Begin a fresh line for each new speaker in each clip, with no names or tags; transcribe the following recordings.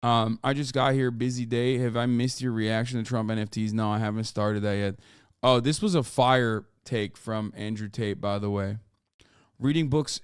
I just got here, busy day. Have I missed your reaction to Trump NFTs? No, I haven't started that yet. Oh, this was a fire take from Andrew Tate, by the way. Reading books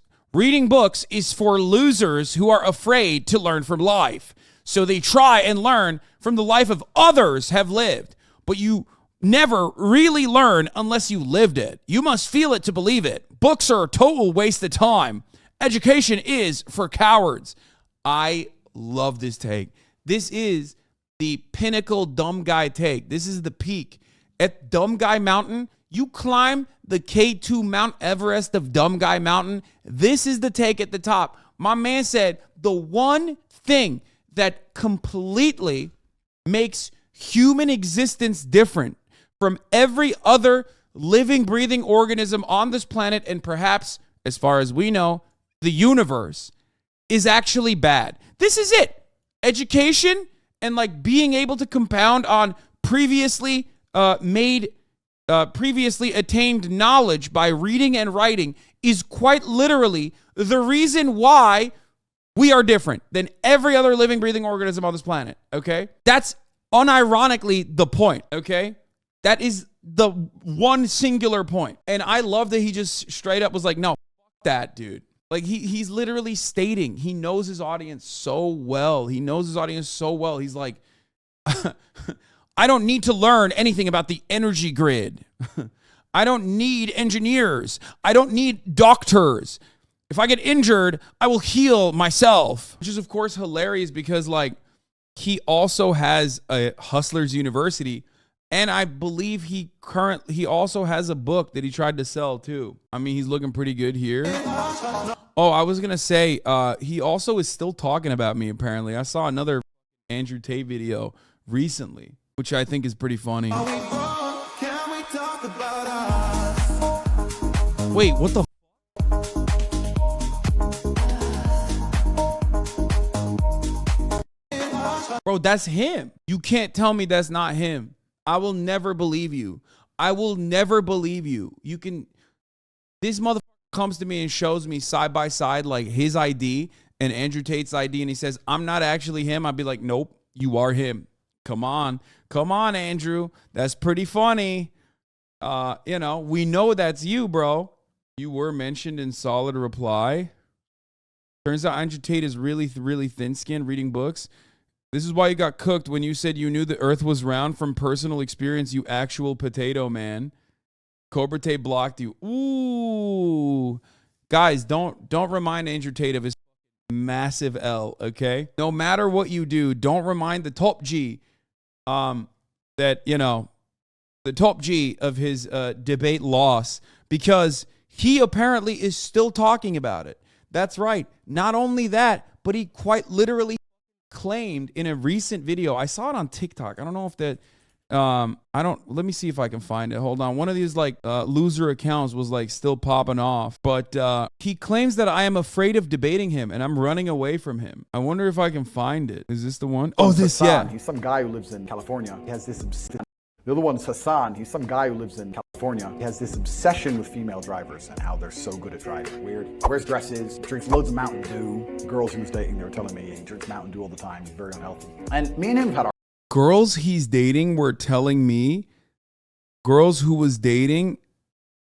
is for losers who are afraid to learn from life. So they try and learn from the life of others have lived. But you never really learn unless you lived it. You must feel it to believe it. Books are a total waste of time. Education is for cowards. I love this take. This is the pinnacle dumb guy take. This is the peak. At Dumb Guy Mountain, you climb the K2 Mount Everest of Dumb Guy Mountain. This is the take at the top. My man said the one thing that completely makes human existence different from every other living, breathing organism on this planet, and perhaps, as far as we know, the universe, is actually bad. This is it. Education and like being able to compound on previously attained knowledge by reading and writing is quite literally the reason why we are different than every other living, breathing organism on this planet, okay? That's unironically the point, okay? That is the one singular point. And I love that he just straight up was like, no, fuck that, dude. Like, he's literally stating he knows his audience so well. He's like, I don't need to learn anything about the energy grid. I don't need engineers. I don't need doctors. If I get injured, I will heal myself. Which is, of course, hilarious because, like, he also has a Hustlers University, and I believe he also has a book that he tried to sell, too. I mean, he's looking pretty good here. Oh, I was going to say, he also is still talking about me, apparently. I saw another Andrew Tate video recently, which I think is pretty funny. Wait, what the Bro, that's him. You can't tell me that's not him. I will never believe you. I will never believe you. This motherfucker comes to me and shows me side by side like his ID and Andrew Tate's ID, and he says, I'm not actually him. I'd be like, nope, you are him. Come on, Andrew. That's pretty funny. We know that's you, bro. You were mentioned in Solid Reply. Turns out Andrew Tate is really, really thin-skinned reading books. This is why you got cooked when you said you knew the earth was round from personal experience, you actual potato man. Cobra Tate blocked you. Ooh. Guys, don't remind Andrew Tate of his massive L, okay? No matter what you do, don't remind the top G the top G of his debate loss, because he apparently is still talking about it. That's right. Not only that, but he quite literally claimed in a recent video. I saw it on TikTok. I don't know if that let me see if I can find it. Hold on. One of these loser accounts was like still popping off, but he claims that I am afraid of debating him and I'm running away from him. I wonder if I can find it. Is this the one? Oh, this,
Hasan.
yeah.
He's some guy who lives in California. He has this obsession. The other one's Hasan. He's some guy who lives in California. He has this obsession with female drivers and how they're so good at driving. Weird. Wears dresses, drinks loads of Mountain Dew. The girls he was dating, they were telling me he drinks Mountain Dew all the time. He's very unhealthy. And me and him had our
girls he's dating were telling me, girls who was dating,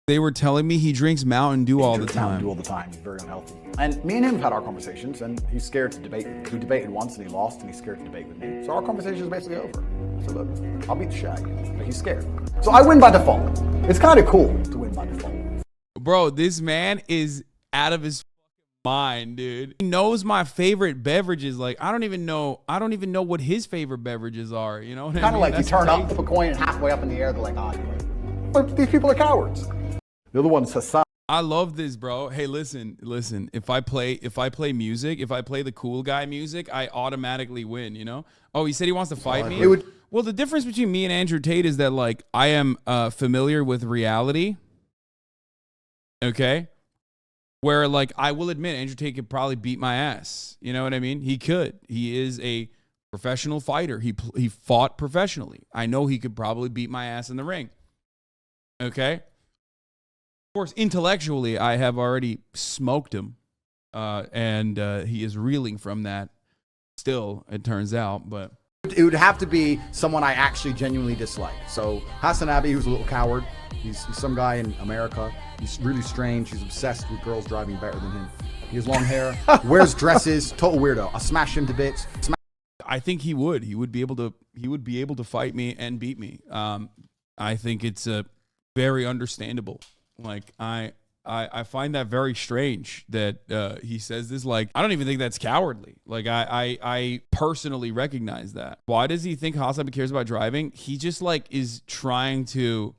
they were telling me he drinks Mountain Dew all the time.
Mountain Dew all the time. He's very unhealthy. And me and him had our conversations, and he's scared to debate. We debated once, and he lost, and he's scared to debate with me. So our conversation is basically over. So look, I'll beat the shag, but he's scared. So I win by default. It's kind of cool to win by default.
Bro, this man is out of his mind, dude. He knows my favorite beverages. Like, I don't even know what his favorite beverages are. You know what I mean?
Kind of like you turn up a coin and halfway up in the air, they're like, oh, you're right. But these people are cowards. The other one's Hasan.
I love this, bro. Hey, listen. If I play music, if I play the cool guy music, I automatically win, you know? Oh, he said he wants to fight me? Well, the difference between me and Andrew Tate is that, like, I am familiar with reality. Okay? Where, like, I will admit Andrew Tate could probably beat my ass. You know what I mean? He could. He is a professional fighter. He fought professionally. I know he could probably beat my ass in the ring. Okay? Of course, intellectually, I have already smoked him, and he is reeling from that. still, it turns out, but
It would have to be someone I actually genuinely dislike. So Hasanabi, who's a little coward. He's some guy in America. He's really strange. He's obsessed with girls driving better than him. He has long hair, wears dresses, total weirdo. I'll smash him to bits.
I think he would. He would be able to fight me and beat me. I think it's very understandable. Like I find that very strange that he says this. Like, I don't even think that's cowardly. Like, I personally recognize that. Why does he think Hasanabi cares about driving? He just like he's trying to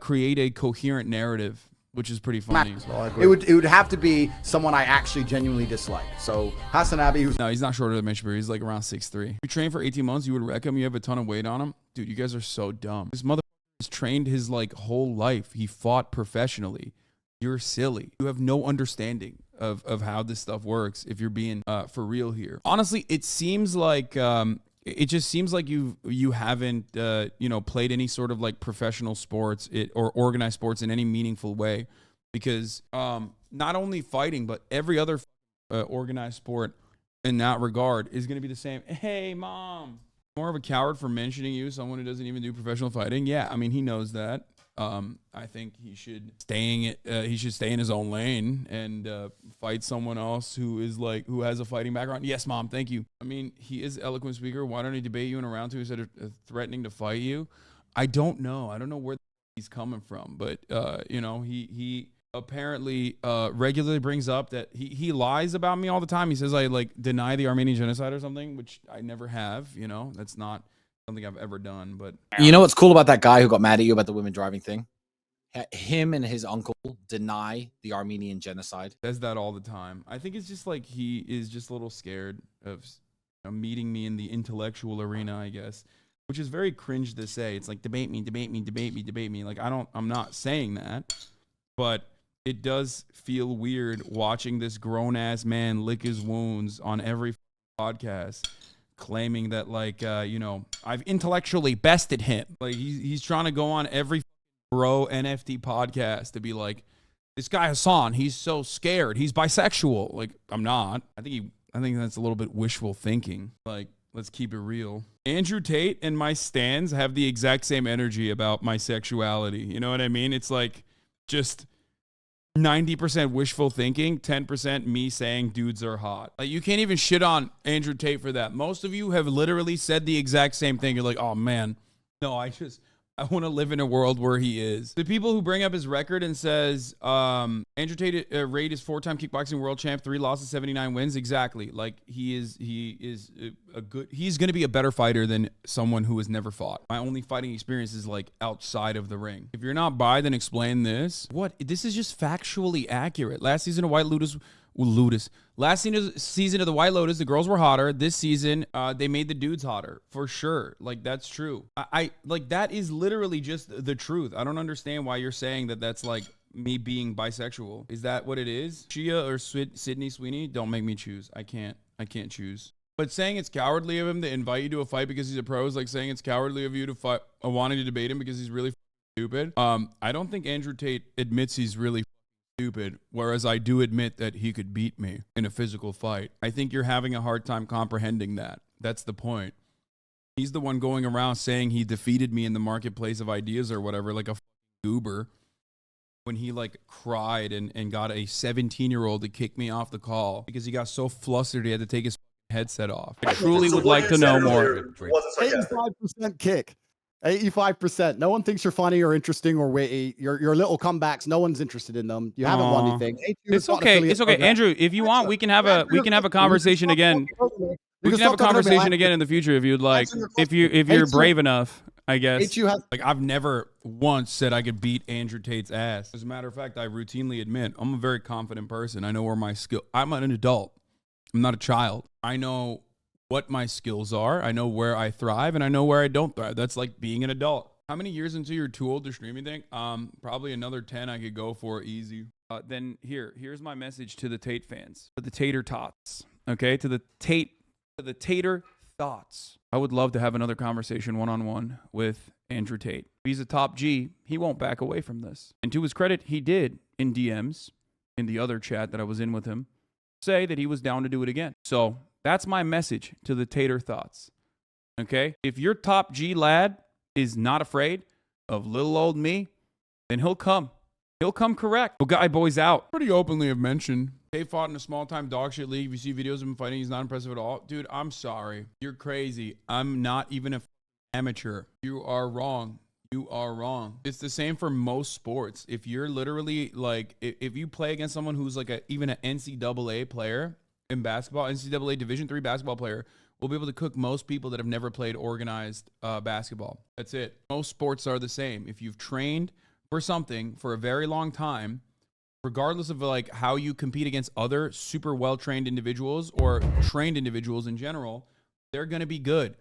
create a coherent narrative, which is pretty funny.
It would have to be someone I actually genuinely dislike. So Hasanabi, who's
No, he's not shorter than Mitch, but he's like around 6'3". You train for 18 months, you would wreck him. You have a ton of weight on him. Dude, you guys are so dumb. This motherfucker has trained his like whole life. He fought professionally. You're silly. You have no understanding of how this stuff works if you're being for real here. Honestly, it seems like it just seems like you haven't played any sort of like professional sports or organized sports in any meaningful way, because not only fighting but every other organized sport in that regard is going to be the same. Hey, mom. More of a coward for mentioning you, someone who doesn't even do professional fighting. Yeah, I mean, he knows that. I think he should stay in his own lane and fight someone else who has a fighting background. Yes, mom, thank you. I mean, he is an eloquent speaker. Why don't he debate you in a round two instead of threatening to fight you? I don't know. I don't know where he's coming from, but he apparently regularly brings up that he lies about me all the time. He says I like deny the Armenian genocide or something, which I never have. That's not something I've ever done. But
you know what's cool about that guy who got mad at you about the women driving thing? Him and his uncle deny the Armenian genocide.
Says that all the time. I think it's just like he is just a little scared of meeting me in the intellectual arena, I guess, which is very cringe to say. It's like debate me, debate me, debate me, debate me. Like I'm not saying that, but it does feel weird watching this grown ass man lick his wounds on every podcast, claiming that I've intellectually bested him. Like he's trying to go on every bro NFT podcast to be like, this guy Hasan, he's so scared, he's bisexual. Like, I'm not. I think that's a little bit wishful thinking. Like, let's keep it real. Andrew Tate and my stans have the exact same energy about my sexuality. You know what I mean? It's like just 90% wishful thinking, 10% me saying dudes are hot. Like, you can't even shit on Andrew Tate for that. Most of you have literally said the exact same thing. You're like, oh man, no, I want to live in a world where he is. The people who bring up his record and says, Andrew Tate Raid is 4-time kickboxing world champ, 3 losses, 79 wins. Exactly. Like he's going to be a better fighter than someone who has never fought. My only fighting experience is like outside of the ring. If you're not by, then explain this. What? This is just factually accurate. Last season of Last season of the White Lotus, the girls were hotter. This season, they made the dudes hotter for sure. Like, that's true. I like, that is literally just the truth. I don't understand why you're saying that that's like me being bisexual. Is that what it is? Shia or Sydney Sweeney? Don't make me choose. I can't choose. But saying it's cowardly of him to invite you to a fight because he's a pro is like saying it's cowardly of you to fight, wanting to debate him because he's really stupid. I don't think Andrew Tate admits he's really stupid, whereas I do admit that he could beat me in a physical fight. I think you're having a hard time comprehending that. That's the point. He's the one going around saying he defeated me in the marketplace of ideas or whatever, like a goober, when he like cried and got a 17-year-old to kick me off the call because he got so flustered he had to take his headset off. I truly would like to know more.
85% kick. 85%. No one thinks you're funny or interesting or witty. Your little comebacks, no one's interested in them. You haven't won anything.
It's okay. It's okay. Andrew, if you want, we can have a conversation again. We can have a conversation again in the future if you'd like. If you're brave enough, I guess. Like, I've never once said I could beat Andrew Tate's ass. As a matter of fact, I routinely admit I'm a very confident person. I know where my skill. I'm an adult. I'm not a child. I know what my skills are. I know where I thrive and I know where I don't thrive. That's like being an adult. How many years until you're too old to stream, you think? Probably another 10 I could go for easy. Then here's my message to the Tate fans, to the Tater Tots. Okay, to the Tater Thoughts. I would love to have another conversation one-on-one with Andrew Tate. He's a top G. He won't back away from this. And to his credit, he did in DMs in the other chat that I was in with him. say that he was down to do it again. So that's my message to the Tater thoughts. Okay? If your top G lad is not afraid of little old me, then he'll come. He'll come correct. Oh, guy boys out. Pretty openly have mentioned. They fought in a small-time dog shit league. If you see videos of him fighting, he's not impressive at all. Dude, I'm sorry. You're crazy. I'm not even an amateur. You are wrong. You are wrong. It's the same for most sports. If you're literally like, if you play against someone who's like even an NCAA player in basketball, NCAA Division III basketball player, will be able to cook most people that have never played organized basketball. That's it. Most sports are the same. If you've trained for something for a very long time, regardless of like how you compete against other super well-trained individuals or trained individuals in general, they're going to be good.